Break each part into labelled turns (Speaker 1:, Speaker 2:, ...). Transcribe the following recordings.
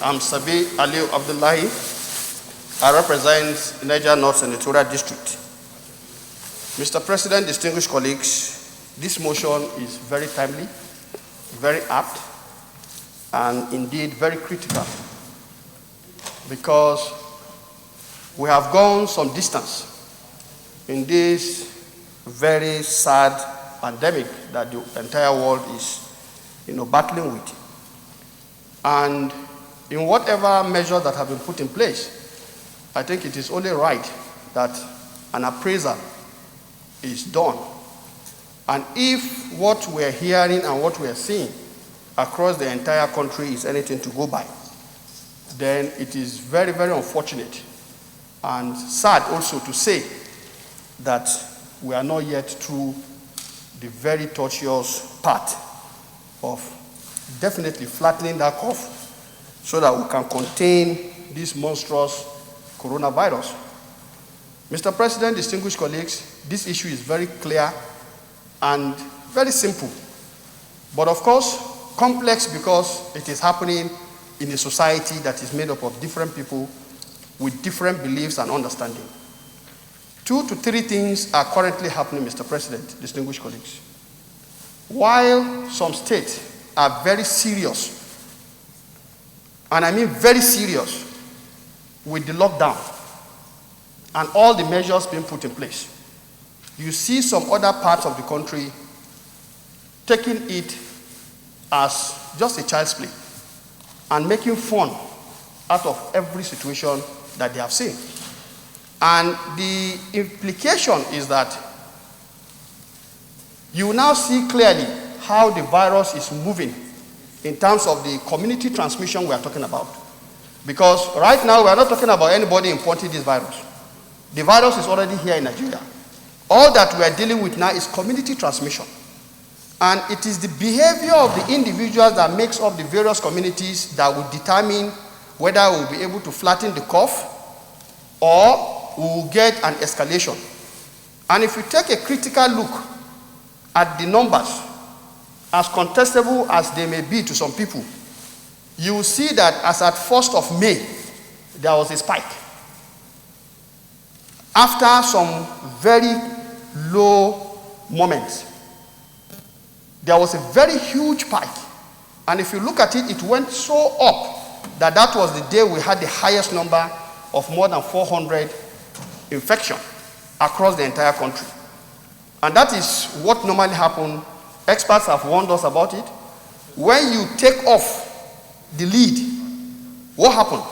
Speaker 1: I'm Sabi Aliu Abdullahi. I represent Niger North Senatorial District. Mr. President, distinguished colleagues, this motion is very timely, very apt, and indeed very critical, because we have gone some distance in this very sad pandemic that the entire world is battling with. And in whatever measures that have been put in place, I think it is only right that an appraisal is done. And if what we're hearing and what we're seeing across the entire country is anything to go by, then it is very, very unfortunate and sad also to say that we are not yet through the very tortuous part of definitely flattening that curve so that we can contain this monstrous coronavirus. Mr. President, distinguished colleagues, this issue is very clear and very simple, but of course complex because it is happening in a society that is made up of different people with different beliefs and understanding. 2 to 3 things are currently happening, Mr. President, distinguished colleagues. While some states are very serious, and I mean very serious, with the lockdown and all the measures being put in place, you see some other parts of the country taking it as just a child's play and making fun out of every situation that they have seen. And the implication is that you now see clearly how the virus is moving in terms of the community transmission we are talking about. Because right now we are not talking about anybody importing this virus. The virus is already here in Nigeria. All that we are dealing with now is community transmission. And it is the behavior of the individuals that makes up the various communities that will determine whether we will be able to flatten the curve or we will get an escalation. And if you take a critical look at the numbers, as contestable as they may be to some people, you will see that as at 1st of May, there was a spike. After some very low moments, there was a very huge spike. And if you look at it, it went so up that that was the day we had the highest number of more than 400 infections across the entire country. And that is what normally happens. Experts have warned us about it. When you take off the lead, what happened?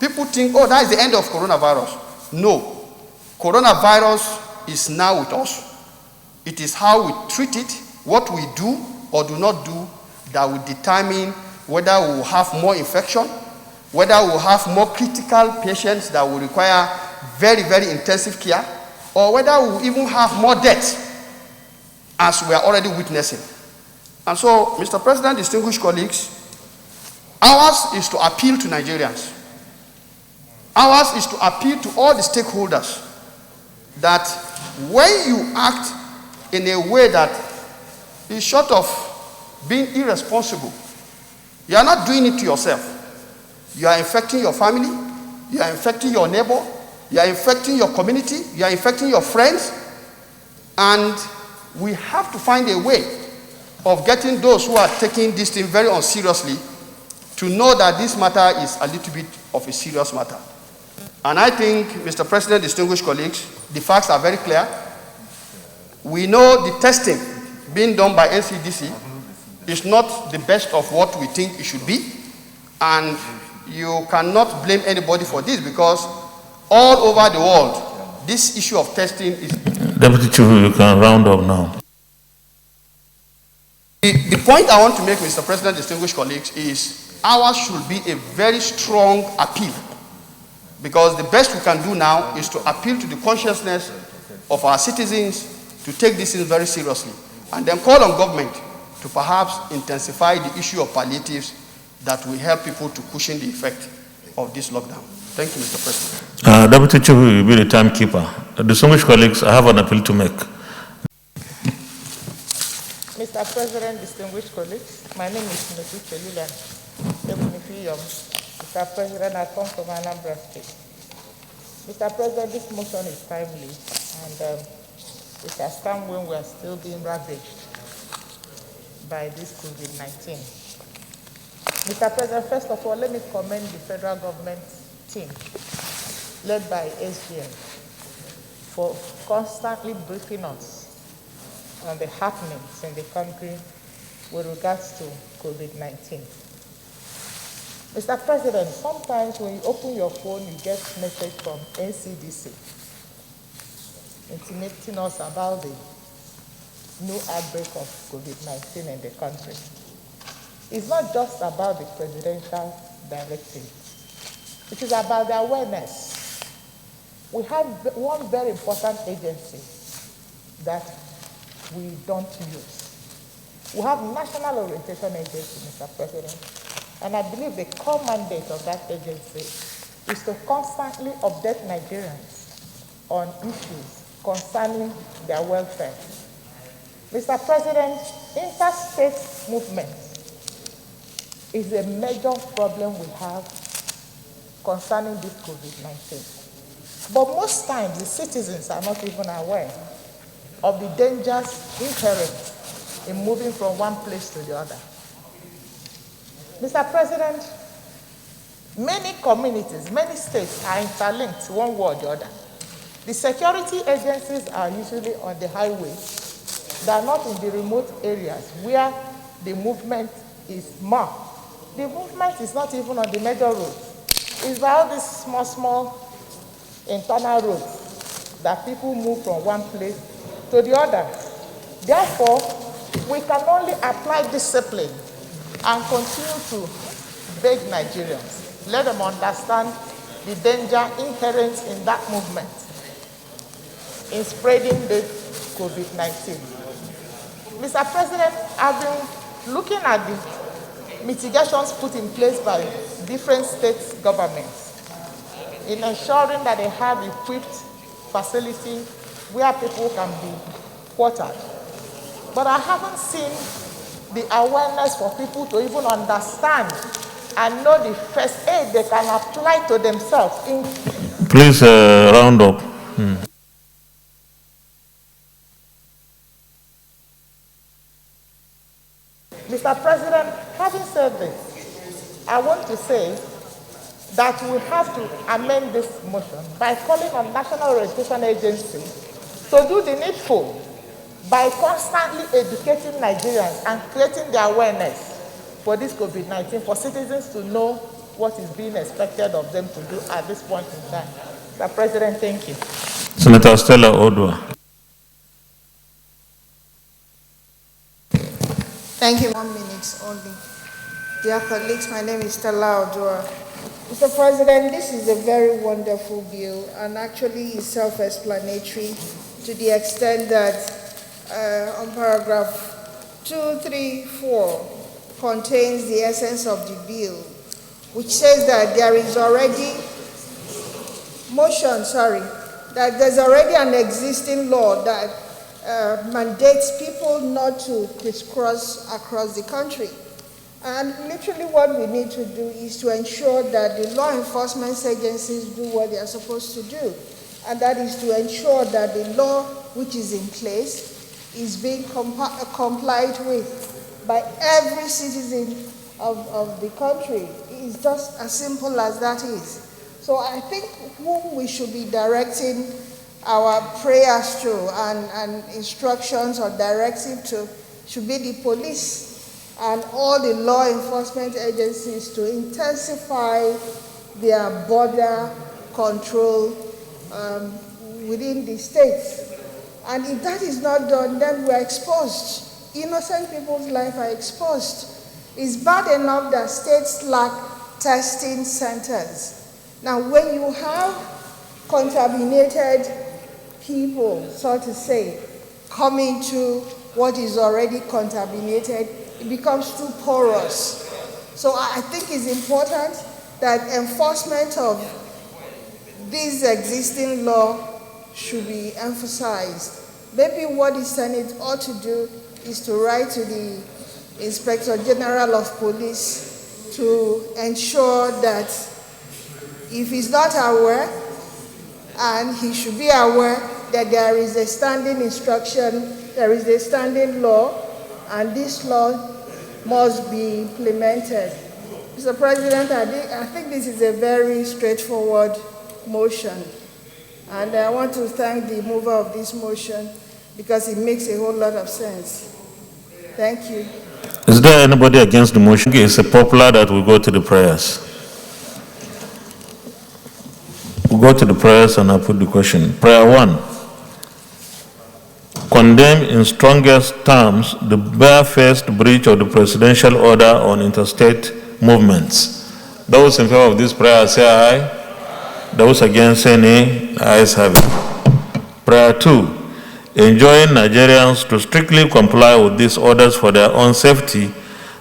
Speaker 1: People think, oh, that is the end of coronavirus. No. Coronavirus is now with us. It is how we treat it, what we do or do not do, that will determine whether we will have more infection, whether we will have more critical patients that will require very, very intensive care, or whether we will even have more deaths, as we are already witnessing. And so, Mr. President, distinguished colleagues, ours is to appeal to Nigerians. Ours is to appeal to all the stakeholders that when you act in a way that is short of being irresponsible, you are not doing it to yourself. You are infecting your family, you are infecting your neighbor, you are infecting your community, you are infecting your friends, and we have to find a way of getting those who are taking this thing very unseriously to know that this matter is a little bit of a serious matter. And I think, Mr. President, distinguished colleagues, the facts are very clear. We know the testing being done by NCDC is not the best of what we think it should be. And you cannot blame anybody for this, because all over the world, this issue of testing is...
Speaker 2: Deputy Chief, you can round up now.
Speaker 1: The point I want to make, Mr. President, distinguished colleagues, is ours should be a very strong appeal, because the best we can do now is to appeal to the consciousness of our citizens to take this thing very seriously, and then call on government to perhaps intensify the issue of palliatives that will help people to cushion the effect of this lockdown. Thank you, Mr. President.
Speaker 2: Deputy Chief will be the timekeeper. Distinguished colleagues, I have an appeal to make.
Speaker 3: Mr. President, distinguished colleagues, my name is Nobu Chelula, Mr. President, I come from Anambra State. Mr. President, this motion is timely, and it has come when we are still being ravaged by this COVID-19. Mr. President, first of all, let me commend the federal government team led by SGM for constantly briefing us on the happenings in the country with regards to COVID-19. Mr. President, sometimes when you open your phone, you get a message from NCDC intimating us about the new outbreak of COVID-19 in the country. It's not just about the presidential directive. It is about the awareness. We have one very important agency that we don't use. We have National Orientation Agency, Mr. President, and I believe the core mandate of that agency is to constantly update Nigerians on issues concerning their welfare. Mr. President, interstate movement is a major problem we have concerning this COVID-19. But most times, the citizens are not even aware of the dangers inherent in moving from one place to the other. Mr. President, many communities, many states are interlinked one way or the other. The security agencies are usually on the highways. They are not in the remote areas where the movement is more. The movement is not even on the major roads. It's by all these small internal roads that people move from one place to the other. Therefore, we can only apply discipline and continue to beg Nigerians. Let them understand the danger inherent in that movement in spreading the COVID-19. Mr. President, I've been looking at the mitigations put in place by different state governments in ensuring that they have equipped facilities where people can be quartered. But I haven't seen the awareness for people to even understand and know the first aid they can apply to themselves.
Speaker 2: Please round up.
Speaker 3: Mr. President, having said this, I want to say that we have to amend this motion by calling on National Orientation Agency to do the needful by constantly educating Nigerians and creating the awareness for this COVID-19, for citizens to know what is being expected of them to do at this point in time. Mr. President, thank you.
Speaker 2: Senator Stella Odua.
Speaker 4: Thank you. 1 minute only. Dear colleagues, my name is Stella Odua. Mr. President, this is a very wonderful bill and actually is self-explanatory to the extent that on paragraph 234 contains the essence of the bill, which says that there is already that there's already an existing law that mandates people not to crisscross across the country. And literally what we need to do is to ensure that the law enforcement agencies do what they are supposed to do. And that is to ensure that the law which is in place is being complied with by every citizen of the country. It's just as simple as that is. So I think whom we should be directing our prayers to and instructions or directive to should be the police and all the law enforcement agencies to intensify their border control within the states. And if that is not done, then we're exposed. Innocent people's lives are exposed. It's bad enough that states lack testing centers. Now, when you have contaminated people, so to say, coming to what is already contaminated, it becomes too porous. So I think it's important that enforcement of this existing law should be emphasized. Maybe what the Senate ought to do is to write to the Inspector General of Police to ensure that if he's not aware, and he should be aware that there is a standing instruction, there is a standing law, and this law must be implemented. Mr. President, I think this is a very straightforward motion, and I want to thank the mover of this motion because it makes a whole lot of sense. Thank you.
Speaker 2: Is there anybody against the motion? It's popular that we go to the prayers. We'll go to the prayers and I'll put the question. Prayer 1. Condemn in strongest terms the barefaced breach of the presidential order on interstate movements. Those in favor of this prayer say aye. Those against say nay. The ayes have it. Prayer 2. Enjoin Nigerians to strictly comply with these orders for their own safety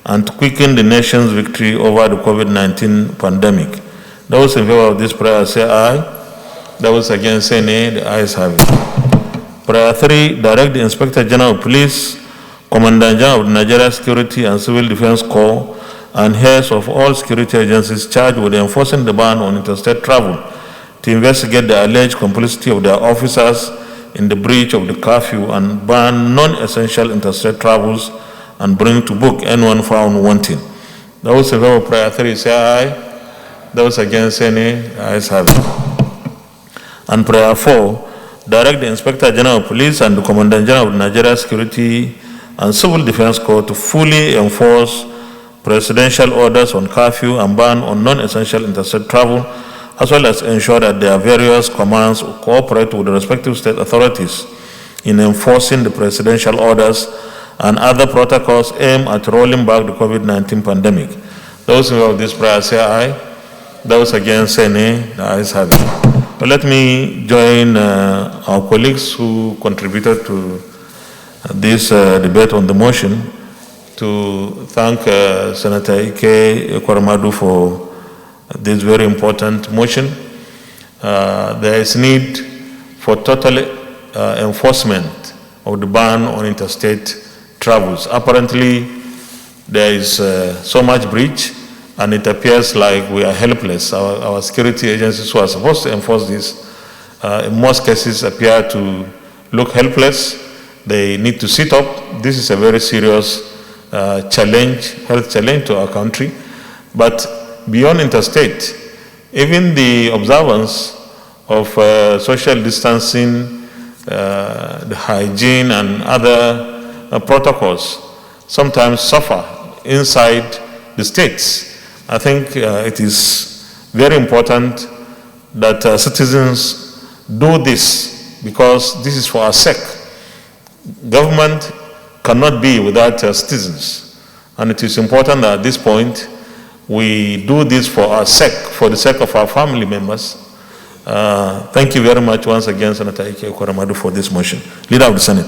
Speaker 2: and to quicken the nation's victory over the COVID-19 pandemic. Those in favor of this prayer say aye. Those against say nay. The ayes have it. Prayer 3. Direct the Inspector General of Police, Commandant General of the Nigeria Security and Civil Defense Corps, and heads of all security agencies charged with enforcing the ban on interstate travel to investigate the alleged complicity of their officers in the breach of the curfew and ban non-essential interstate travels and bring to book anyone found wanting. Those in favor of prayer 3 say aye. Those against say nay. The ayes have it. And prayer 4. Direct the Inspector General of Police and the Commandant General of the Nigeria Security and Civil Defense Corps to fully enforce presidential orders on curfew and ban on non-essential interstate travel, as well as ensure that their various commands cooperate with the respective state authorities in enforcing the presidential orders and other protocols aimed at rolling back the COVID-19 pandemic. Those who have this prayer say aye. Those against say nay. The ayes have it. But let me join our colleagues who contributed to this debate on the motion to thank Senator Ike Ekweremadu for this very important motion. There is need for total enforcement of the ban on interstate travels. Apparently, there is so much breach, and it appears like we are helpless. Our security agencies who are supposed to enforce this, in most cases, appear to look helpless. They need to sit up. This is a very serious challenge, health challenge to our country. But beyond interstate, even the observance of social distancing, the hygiene and other protocols sometimes suffer inside the states. I think it is very important that citizens do this because this is for our sake. Government cannot be without citizens, and it is important that at this point we do this for our sake, for the sake of our family members. Thank you very much once again, Senator Ike Ekweremadu, for this motion. Leader of the Senate.